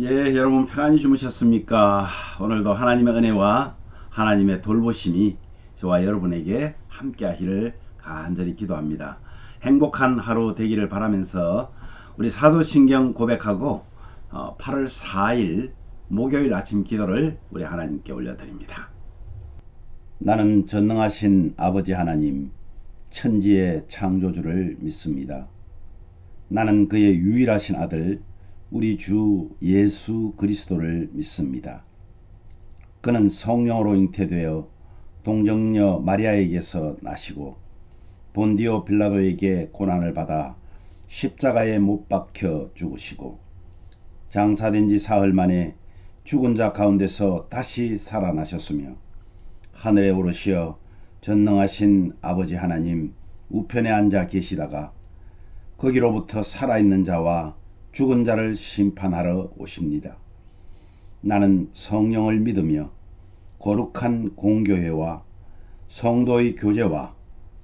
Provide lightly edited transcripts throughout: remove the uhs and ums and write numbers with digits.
예, 여러분 평안히 주무셨습니까? 오늘도 하나님의 은혜와 하나님의 돌보심이 저와 여러분에게 함께 하기를 간절히 기도합니다. 행복한 하루 되기를 바라면서 우리 사도신경 고백하고 8월 4일 목요일 아침 기도를 우리 하나님께 올려드립니다. 나는 전능하신 아버지 하나님, 천지의 창조주를 믿습니다. 나는 그의 유일하신 아들 우리 주 예수 그리스도를 믿습니다. 그는 성령으로 잉태되어 동정녀 마리아에게서 나시고 본디오 빌라도에게 고난을 받아 십자가에 못 박혀 죽으시고 장사된 지 사흘 만에 죽은 자 가운데서 다시 살아나셨으며 하늘에 오르시어 전능하신 아버지 하나님 우편에 앉아 계시다가 거기로부터 살아있는 자와 죽은 자를 심판하러 오십니다. 나는 성령을 믿으며 거룩한 공교회와 성도의 교제와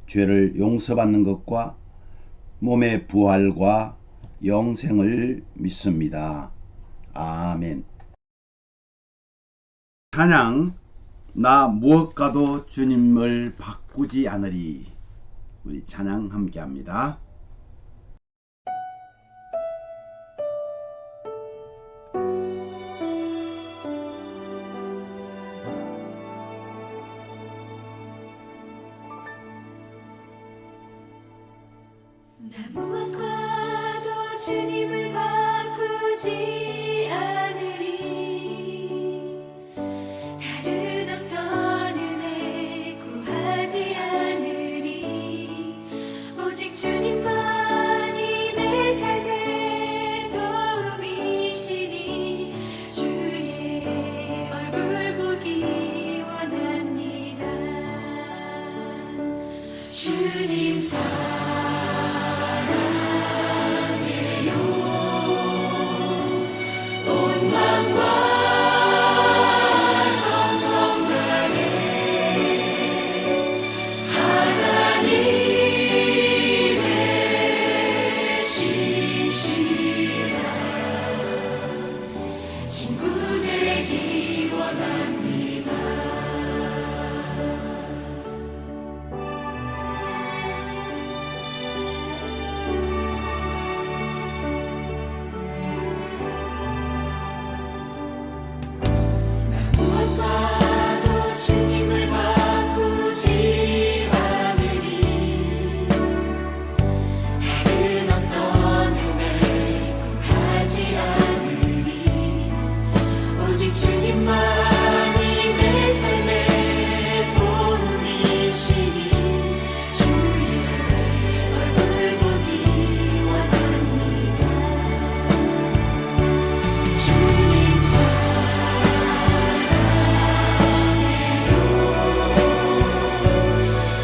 죄를 용서받는 것과 몸의 부활과 영생을 믿습니다. 아멘. 찬양, 나 무엇과도 주님을 바꾸지 않으리. 우리 찬양 함께 합니다. 나 무엇과도 주님을 바꾸지 않으리. 다른 어떤 은혜 구하지 않으리. 오직 주님만이 내 삶의 도움이시니 주의 얼굴 보기 원합니다. 주님 친구 되기 원합니다. 나 무엇과도 주님을 바꾸지 않으리. 다른 어떤 은혜 구하지 않으리. 오직 주님만이 내 삶의 도움이시니 주의 얼굴 보기 원합니다. 주님 사랑해요.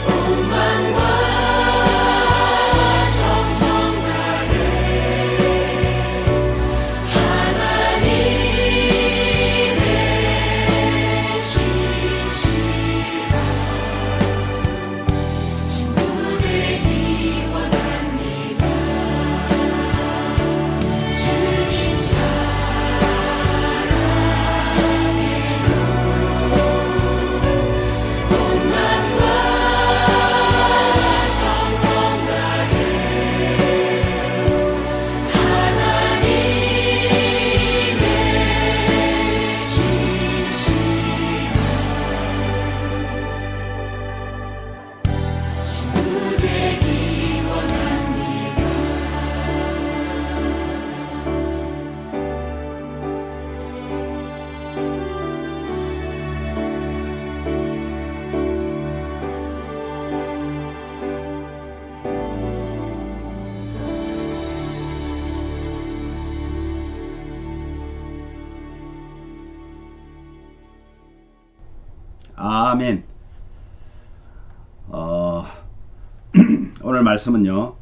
온 마음과 정성 다해 친구 되기 원합니다. 주님 사랑해요. 온 마음과 정성 다해 하나님의 친구 되기 원합니다. 아멘. 오늘 말씀은요,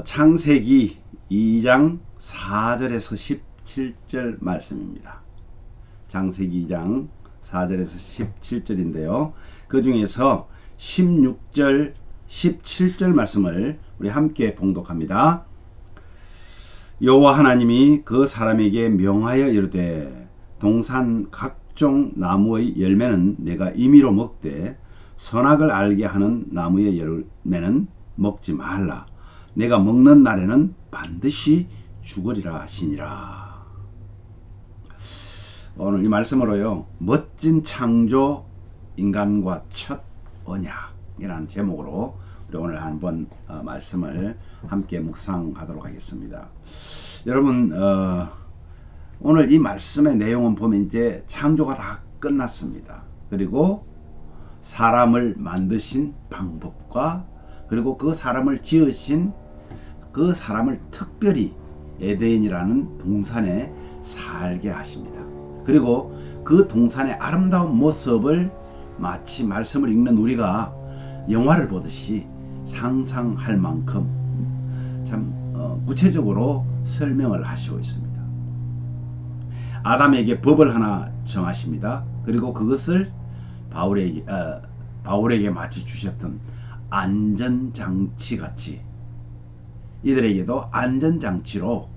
창세기 2장 4절에서 17절 말씀입니다. 창세기 2장 4절에서 17절인데요. 그 중에서 16절, 17절 말씀을 우리 함께 봉독합니다. 여호와 하나님이 그 사람에게 명하여 이르되 동산 각종 나무의 열매는 내가 임의로 먹되 선악을 알게 하는 나무의 열매는 먹지 말라. 내가 먹는 날에는 반드시 죽으리라 하시니라. 오늘 이 말씀으로요, 멋진 창조 인간과 첫 언약이라는 제목으로 우리 오늘 한번 말씀을 함께 묵상하도록 하겠습니다. 여러분, 오늘 이 말씀의 내용은 보면 이제 창조가 다 끝났습니다. 그리고 사람을 만드신 방법과 그리고 그 사람을 지으신 그 사람을 특별히 에덴이라는 동산에 살게 하십니다. 그리고 그 동산의 아름다운 모습을 마치 말씀을 읽는 우리가 영화를 보듯이 상상할 만큼 참 구체적으로 설명을 하시고 있습니다. 아담에게 법을 하나 정하십니다. 그리고 그것을 바울에게 마치 주셨던 안전장치 같이 이들에게도 안전장치로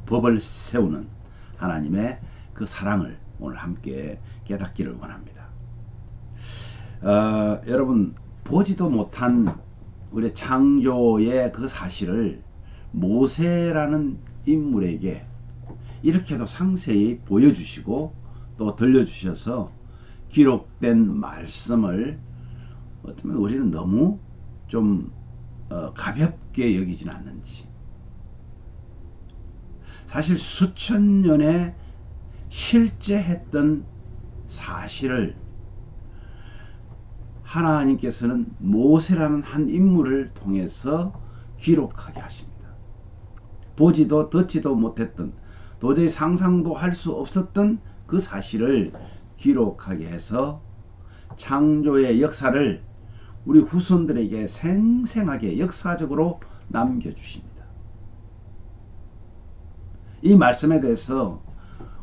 법을 세우는 하나님의 그 사랑을 오늘 함께 깨닫기를 원합니다. 여러분, 보지도 못한 우리 창조의 그 사실을 모세라는 인물에게 이렇게도 상세히 보여주시고 또 들려주셔서 기록된 말씀을 어쩌면 우리는 너무 좀 가볍게 여기진 않는지. 사실 수천 년에 실제 했던 사실을 하나님께서는 모세라는 한 인물을 통해서 기록하게 하십니다. 보지도 듣지도 못했던, 도저히 상상도 할 수 없었던 그 사실을 기록하게 해서 창조의 역사를 우리 후손들에게 생생하게 역사적으로 남겨주십니다. 이 말씀에 대해서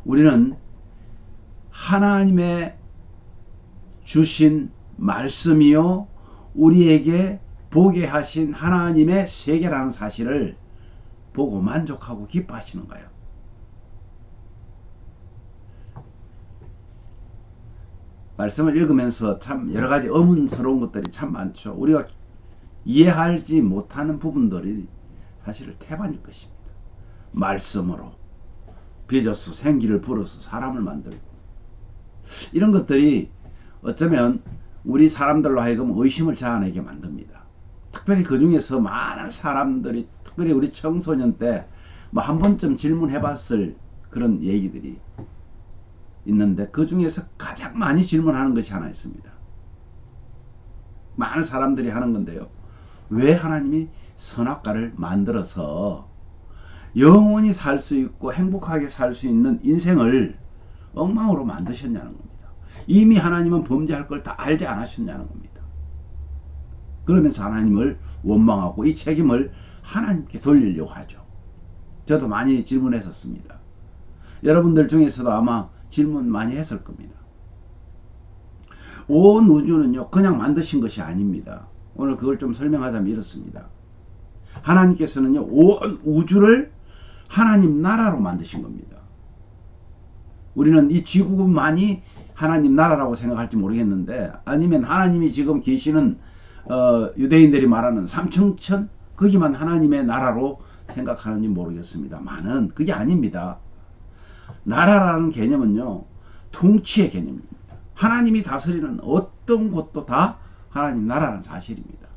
우리는 하나님의 주신 말씀이요 우리에게 보게 하신 하나님의 세계라는 사실을 보고 만족하고 기뻐하시는 거예요. 말씀을 읽으면서 참 여러 가지 의문스러운 것들이 참 많죠. 우리가 이해하지 못하는 부분들이 사실 태반일 것입니다. 말씀으로 빚어서 생기를 불어서 사람을 만들고 이런 것들이 어쩌면 우리 사람들로 하여금 의심을 자아내게 만듭니다. 특별히 그 중에서 많은 사람들이 특별히 우리 청소년 때 뭐 한 번쯤 질문해 봤을 그런 얘기들이 있는데 그 중에서 가장 많이 질문하는 것이 하나 있습니다. 많은 사람들이 하는 건데요. 왜 하나님이 선악과를 만들어서 영원히 살 수 있고 행복하게 살 수 있는 인생을 엉망으로 만드셨냐는 겁니다. 이미 하나님은 범죄할 걸 다 알지 않으셨냐는 겁니다. 그러면서 하나님을 원망하고 이 책임을 하나님께 돌리려고 하죠. 저도 많이 질문했었습니다. 여러분들 중에서도 아마 질문 많이 했을 겁니다. 온 우주는요 그냥 만드신 것이 아닙니다. 오늘 그걸 좀 설명하자면 이렇습니다. 하나님께서는요 온 우주를 하나님 나라로 만드신 겁니다. 우리는 이 지구만이 하나님 나라라고 생각할지 모르겠는데, 아니면 하나님이 지금 계시는 유대인들이 말하는 삼층천 거기만 하나님의 나라로 생각하는지 모르겠습니다만은 그게 아닙니다. 나라라는 개념은요 통치의 개념입니다. 하나님이 다스리는 어떤 곳도 다 하나님 나라라는 사실입니다.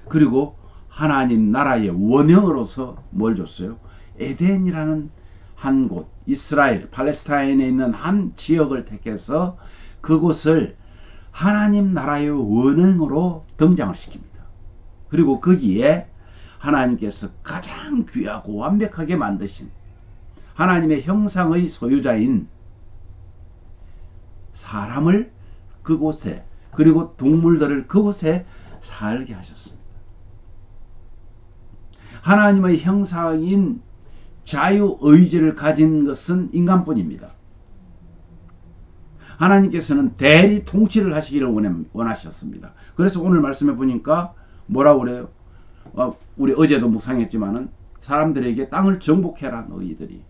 그리고 하나님 나라의 원형으로서 뭘 줬어요? 에덴이라는 한 곳, 이스라엘, 팔레스타인에 있는 한 지역을 택해서 그곳을 하나님 나라의 원형으로 등장을 시킵니다. 그리고 거기에 하나님께서 가장 귀하고 완벽하게 만드신 하나님의 형상의 소유자인 사람을 그곳에, 그리고 동물들을 그곳에 살게 하셨습니다. 하나님의 형상인 자유의지를 가진 것은 인간뿐입니다. 하나님께서는 대리 통치를 하시기를 원하셨습니다. 그래서 오늘 말씀해 보니까 뭐라고 그래요? 우리 어제도 묵상했지만은 사람들에게 땅을 정복해라. 너희들이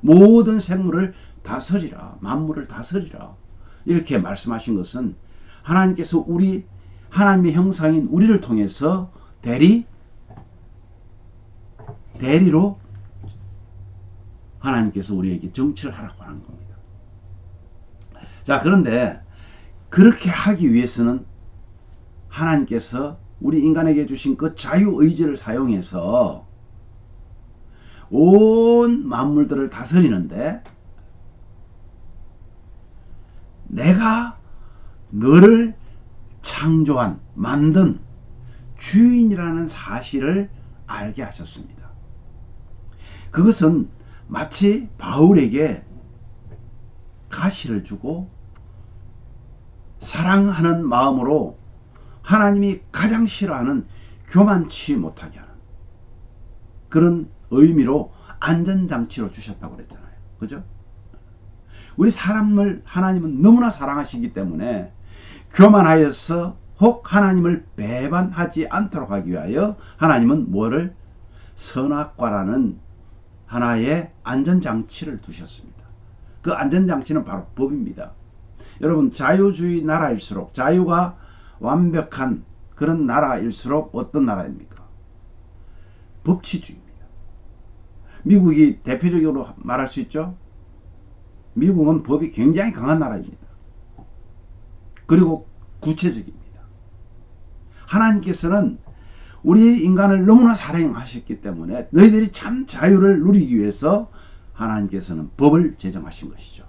모든 생물을 다스리라. 만물을 다스리라. 이렇게 말씀하신 것은 하나님께서 하나님의 형상인 우리를 통해서 대리로 하나님께서 우리에게 정치를 하라고 하는 겁니다. 자, 그런데 그렇게 하기 위해서는 하나님께서 우리 인간에게 주신 그 자유의지를 사용해서 온 만물들을 다스리는데, 내가 너를 창조한, 만든 주인이라는 사실을 알게 하셨습니다. 그것은 마치 바울에게 가시를 주고 사랑하는 마음으로 하나님이 가장 싫어하는 교만치 못하게 하는 그런 의미로 안전장치로 주셨다고 그랬잖아요. 그죠? 우리 사람을 하나님은 너무나 사랑하시기 때문에 교만하여서 혹 하나님을 배반하지 않도록 하기 위하여 하나님은 뭐를? 선악과라는 하나의 안전장치를 두셨습니다. 그 안전장치는 바로 법입니다. 여러분, 자유주의 나라일수록, 자유가 완벽한 그런 나라일수록 어떤 나라입니까? 법치주의입니다. 미국이 대표적으로 말할 수 있죠. 미국은 법이 굉장히 강한 나라입니다. 그리고 구체적입니다. 하나님께서는 우리 인간을 너무나 사랑하셨기 때문에 너희들이 참 자유를 누리기 위해서 하나님께서는 법을 제정하신 것이죠.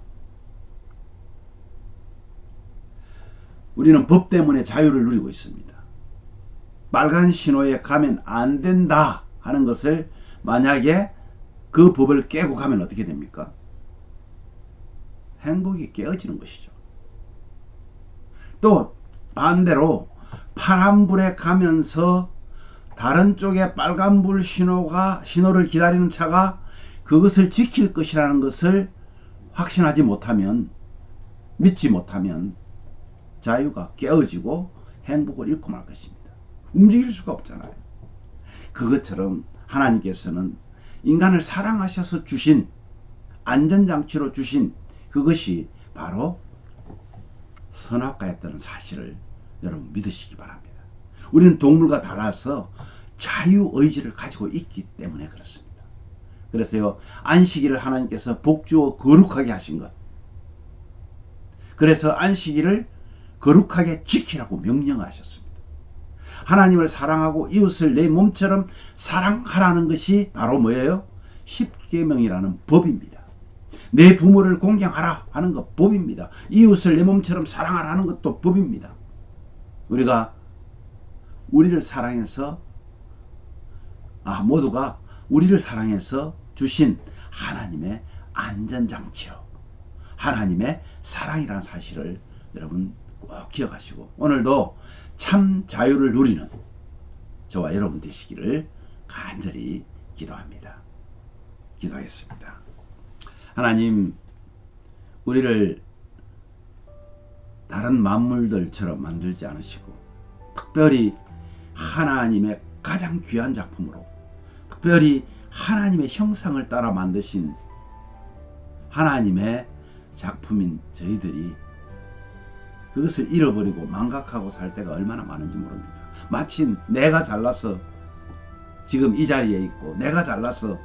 우리는 법 때문에 자유를 누리고 있습니다. 빨간 신호에 가면 안 된다 하는 것을 만약에 그 법을 깨고 가면 어떻게 됩니까? 행복이 깨어지는 것이죠. 또 반대로 파란불에 가면서 다른 쪽에 빨간불 신호를 기다리는 차가 그것을 지킬 것이라는 것을 확신하지 못하면, 믿지 못하면 자유가 깨어지고 행복을 잃고 말 것입니다. 움직일 수가 없잖아요. 그것처럼 하나님께서는 인간을 사랑하셔서 주신, 안전장치로 주신 그것이 바로 선악과였다는 사실을 여러분 믿으시기 바랍니다. 우리는 동물과 달라서 자유의지를 가지고 있기 때문에 그렇습니다. 그래서요, 안식일을 하나님께서 복주어 거룩하게 하신 것, 그래서 안식일을 거룩하게 지키라고 명령하셨습니다. 하나님을 사랑하고 이웃을 내 몸처럼 사랑하라는 것이 바로 뭐예요? 십계명이라는 법입니다. 내 부모를 공경하라 하는 것 법입니다. 이웃을 내 몸처럼 사랑하라 하는 것도 법입니다. 우리가 우리를 사랑해서 모두가 우리를 사랑해서 주신 하나님의 안전장치요, 하나님의 사랑이라는 사실을 여러분 꼭 기억하시고 오늘도 참 자유를 누리는 저와 여러분 되시기를 간절히 기도합니다. 기도하겠습니다. 하나님, 우리를 다른 만물들처럼 만들지 않으시고 특별히 하나님의 가장 귀한 작품으로, 특별히 하나님의 형상을 따라 만드신 하나님의 작품인 저희들이 그것을 잃어버리고 망각하고 살 때가 얼마나 많은지 모릅니다. 마치 내가 잘나서 지금 이 자리에 있고, 내가 잘나서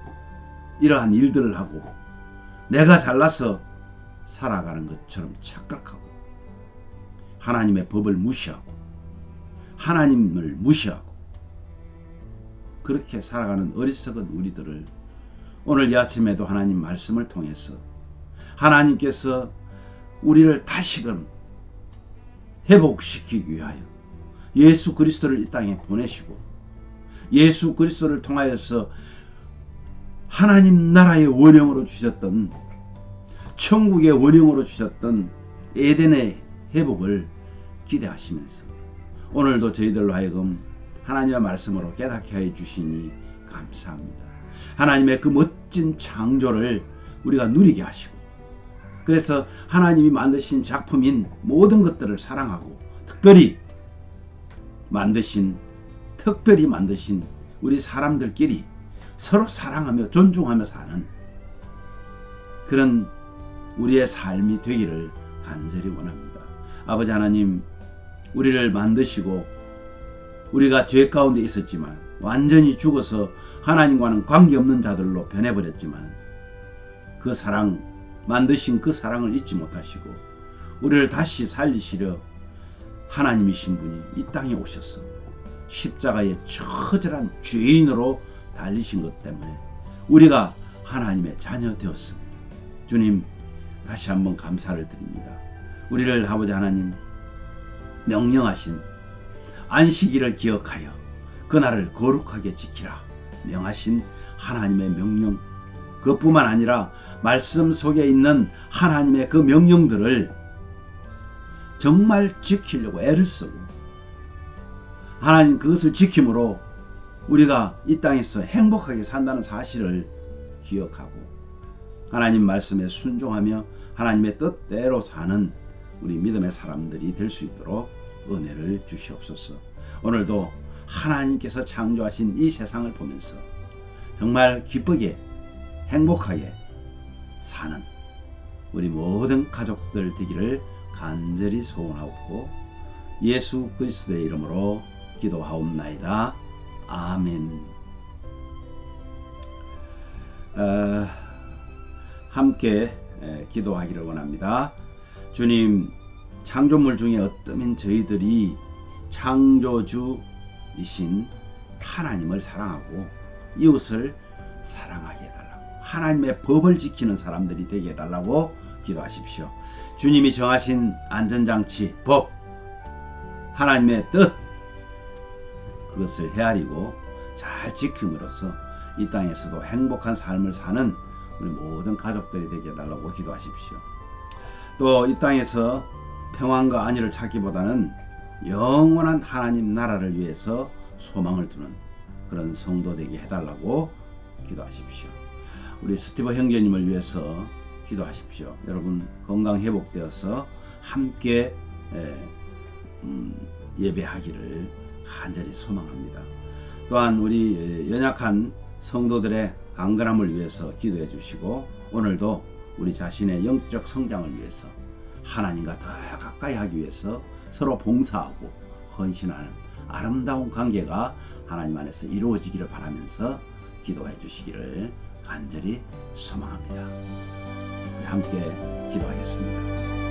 이러한 일들을 하고, 내가 잘나서 살아가는 것처럼 착각하고, 하나님의 법을 무시하고, 하나님을 무시하고, 그렇게 살아가는 어리석은 우리들을 오늘 이 아침에도 하나님 말씀을 통해서 하나님께서 우리를 다시금 회복시키기 위하여 예수 그리스도를 이 땅에 보내시고, 예수 그리스도를 통하여서 하나님 나라의 원형으로 주셨던, 천국의 원형으로 주셨던 에덴의 회복을 기대하시면서 오늘도 저희들로 하여금 하나님의 말씀으로 깨닫게 해 주시니 감사합니다. 하나님의 그 멋진 창조를 우리가 누리게 하시고, 그래서 하나님이 만드신 작품인 모든 것들을 사랑하고 특별히 만드신 우리 사람들끼리 서로 사랑하며 존중하며 사는 그런 우리의 삶이 되기를 간절히 원합니다. 아버지 하나님, 우리를 만드시고 우리가 죄 가운데 있었지만 완전히 죽어서 하나님과는 관계없는 자들로 변해버렸지만 그 사랑, 만드신 그 사랑을 잊지 못하시고 우리를 다시 살리시려 하나님이신 분이 이 땅에 오셔서 십자가의 처절한 죄인으로 달리신 것 때문에 우리가 하나님의 자녀 되었습니다. 주님, 다시 한번 감사를 드립니다. 우리를 아버지 하나님 명령하신 안식일을 기억하여 그날을 거룩하게 지키라 명하신 하나님의 명령, 그뿐만 아니라 말씀 속에 있는 하나님의 그 명령들을 정말 지키려고 애를 쓰고 하나님 그것을 지킴으로 우리가 이 땅에서 행복하게 산다는 사실을 기억하고 하나님 말씀에 순종하며 하나님의 뜻대로 사는 우리 믿음의 사람들이 될 수 있도록 은혜를 주시옵소서. 오늘도 하나님께서 창조하신 이 세상을 보면서 정말 기쁘게 행복하게 사는 우리 모든 가족들 되기를 간절히 소원하옵고 예수 그리스도의 이름으로 기도하옵나이다. 아멘. 함께 기도하기를 원합니다. 주님, 창조물 중에 어떠면 저희들이 창조주이신 하나님을 사랑하고 이웃을 사랑하게 해달라고, 하나님의 법을 지키는 사람들이 되게 해달라고 기도하십시오. 주님이 정하신 안전장치, 법, 하나님의 뜻, 그것을 헤아리고 잘 지킴으로써 이 땅에서도 행복한 삶을 사는 우리 모든 가족들이 되게 해달라고 기도하십시오. 또 이 땅에서 평안과 안위를 찾기보다는 영원한 하나님 나라를 위해서 소망을 두는 그런 성도 되게 해달라고 기도하십시오. 우리 스티브 형제님을 위해서 기도하십시오. 여러분 건강 회복되어서 함께 예배하기를 간절히 소망합니다. 또한 우리 연약한 성도들의 강건함을 위해서 기도해 주시고 오늘도 우리 자신의 영적 성장을 위해서 하나님과 더 가까이 하기 위해서 서로 봉사하고 헌신하는 아름다운 관계가 하나님 안에서 이루어지기를 바라면서 기도해 주시기를 간절히 소망합니다. 우리 함께 기도하겠습니다.